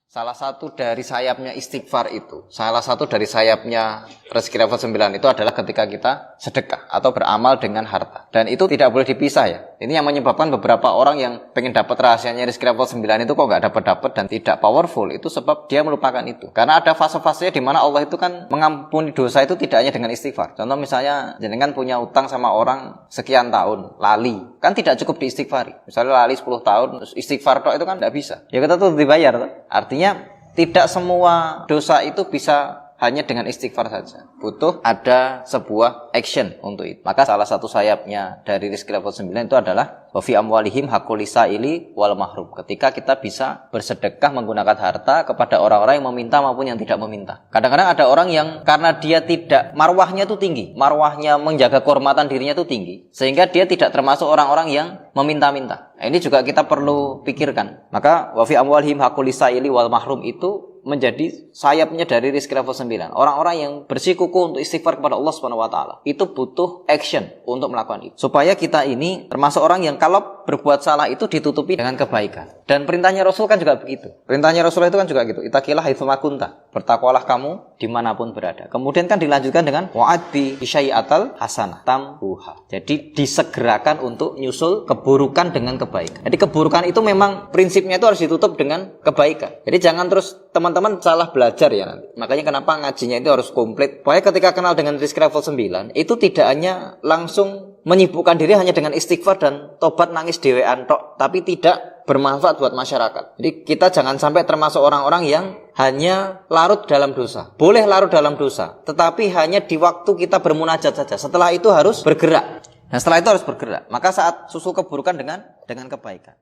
Salah satu dari sayapnya istighfar itu, salah satu dari sayapnya rezeki level 9 itu adalah ketika kita sedekah atau beramal dengan harta. Dan itu tidak boleh dipisah ya. Ini yang menyebabkan beberapa orang yang pengen dapat rahasianya rezeki level 9 itu kok nggak dapat-dapat dan tidak powerful. Itu sebab dia melupakan itu. Karena ada fase-fasenya di mana Allah itu kan mengampuni dosa itu tidak hanya dengan istighfar. Contoh misalnya jenengan punya utang sama orang sekian tahun, lali. Kan tidak cukup diistighfari. Misalnya lali 10 tahun, terus istighfar tok itu kan tidak bisa. Ya kita tuh dibayar. Artinya tidak semua dosa itu bisa hanya dengan istighfar saja. Butuh ada sebuah action untuk itu. Maka salah satu sayapnya dari rezeki level 9 itu adalah wa fi amwalihim haqqul lisaili wal mahrum. Ketika kita bisa bersedekah menggunakan harta kepada orang-orang yang meminta maupun yang tidak meminta. Kadang-kadang ada orang yang karena dia tidak, marwahnya itu tinggi, marwahnya menjaga kehormatan dirinya itu tinggi, sehingga dia tidak termasuk orang-orang yang meminta-minta. Nah, ini juga kita perlu pikirkan. Maka wa fi amwalihim haqqul lisaili wal mahrum itu menjadi sayapnya dari rezeki level 9. Orang-orang yang bersikukuh untuk istighfar kepada Allah Subhanahu wa taala, itu butuh action untuk melakukan itu. Supaya kita ini termasuk orang yang kalau berbuat salah itu ditutupi dengan kebaikan. Dan perintahnya Rasul kan juga begitu. Perintahnya Rasul itu kan juga gitu. Ittaqillaha haitsu ma kunta. Bertakwalah kamu dimanapun berada. Kemudian kan dilanjutkan dengan wa'adbi bisyai'atal hasanah tambuha. Jadi disegerakan untuk nyusul keburukan dengan kebaikan. Jadi keburukan itu memang prinsipnya itu harus ditutup dengan kebaikan. Jadi jangan terus teman-teman salah belajar ya nanti. Makanya kenapa ngajinya itu harus komplit. Pokoknya ketika kenal dengan rezeki level 9, itu tidak hanya langsung menyibukkan diri hanya dengan istighfar dan tobat nangis dewean tok, tapi tidak bermanfaat buat masyarakat. Jadi kita jangan sampai termasuk orang-orang yang hanya larut dalam dosa. Boleh larut dalam dosa, tetapi hanya di waktu kita bermunajat saja. Setelah itu harus bergerak. Nah setelah itu harus bergerak. Maka saat susul keburukan dengan kebaikan.